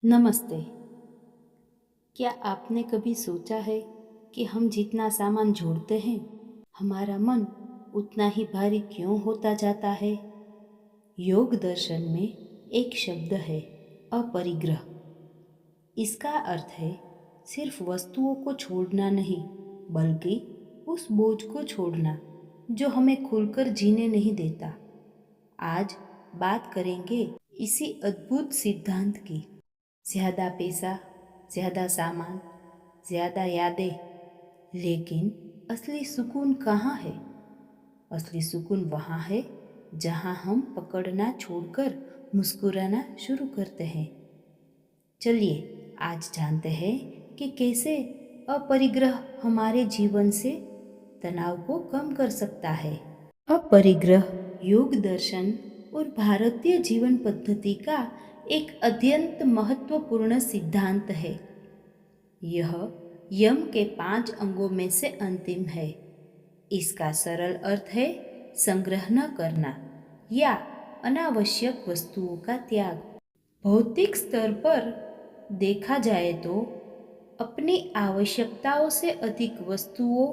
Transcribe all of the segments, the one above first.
नमस्ते। क्या आपने कभी सोचा है कि हम जितना सामान जोड़ते हैं, हमारा मन उतना ही भारी क्यों होता जाता है? योग दर्शन में एक शब्द है, अपरिग्रह। इसका अर्थ है सिर्फ वस्तुओं को छोड़ना नहीं, बल्कि उस बोझ को छोड़ना जो हमें खुलकर जीने नहीं देता। आज बात करेंगे इसी अद्भुत सिद्धांत की। ज़्यादा पैसा, ज़्यादा सामान, ज़्यादा यादें, लेकिन असली सुकून कहाँ है? असली सुकून वहाँ है जहाँ हम पकड़ना छोड़कर मुस्कुराना शुरू करते हैं। चलिए आज जानते हैं कि कैसे अपरिग्रह हमारे जीवन से तनाव को कम कर सकता है। अपरिग्रह योग दर्शन और भारतीय जीवन पद्धति का एक अत्यंत महत्वपूर्ण सिद्धांत है। यह यम के 5 अंगों में से अंतिम है। इसका सरल अर्थ है संग्रह न करना या अनावश्यक वस्तुओं का त्याग। भौतिक स्तर पर देखा जाए तो अपनी आवश्यकताओं से अधिक वस्तुओं,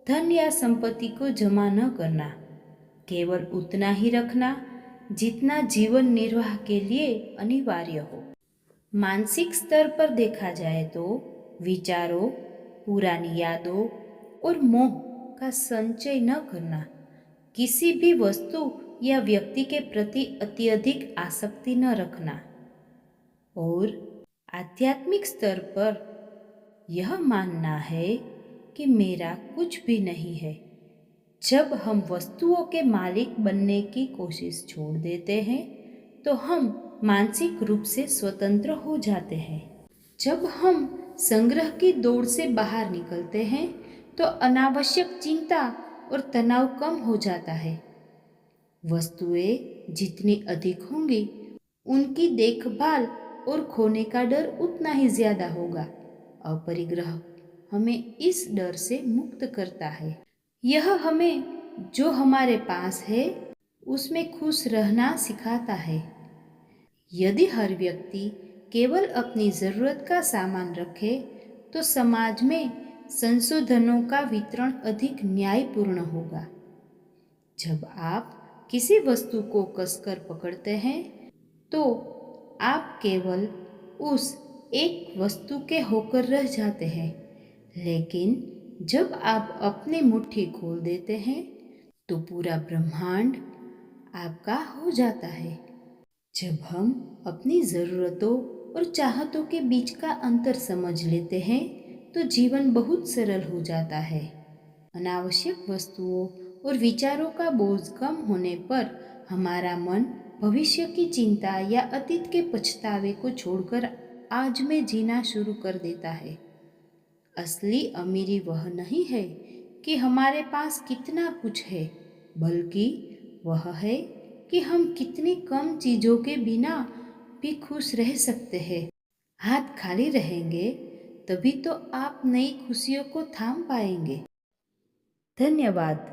धन या संपत्ति को जमा न करना, केवल उतना ही रखना जितना जीवन निर्वाह के लिए अनिवार्य हो। मानसिक स्तर पर देखा जाए तो विचारों, पुरानी यादों और मोह का संचय न करना, किसी भी वस्तु या व्यक्ति के प्रति अत्यधिक आसक्ति न रखना। और आध्यात्मिक स्तर पर यह मानना है कि मेरा कुछ भी नहीं है। जब हम वस्तुओं के मालिक बनने की कोशिश छोड़ देते हैं तो हम मानसिक रूप से स्वतंत्र हो जाते हैं। जब हम संग्रह की दौड़ से बाहर निकलते हैं तो अनावश्यक चिंता और तनाव कम हो जाता है। वस्तुएं जितनी अधिक होंगी, उनकी देखभाल और खोने का डर उतना ही ज्यादा होगा। अपरिग्रह हमें इस डर से मुक्त करता है। यह हमें जो हमारे पास है उसमें खुश रहना सिखाता है। यदि हर व्यक्ति केवल अपनी ज़रूरत का सामान रखे तो समाज में संसाधनों का वितरण अधिक न्यायपूर्ण होगा। जब आप किसी वस्तु को कसकर पकड़ते हैं तो आप केवल उस एक वस्तु के होकर रह जाते हैं, लेकिन जब आप अपनी मुट्ठी खोल देते हैं तो पूरा ब्रह्मांड आपका हो जाता है। जब हम अपनी ज़रूरतों और चाहतों के बीच का अंतर समझ लेते हैं तो जीवन बहुत सरल हो जाता है। अनावश्यक वस्तुओं और विचारों का बोझ कम होने पर हमारा मन भविष्य की चिंता या अतीत के पछतावे को छोड़कर आज में जीना शुरू कर देता है। असली अमीरी वह नहीं है कि हमारे पास कितना कुछ है, बल्कि वह है कि हम कितनी कम चीज़ों के बिना भी खुश रह सकते हैं। हाथ खाली रहेंगे तभी तो आप नई खुशियों को थाम पाएंगे। धन्यवाद।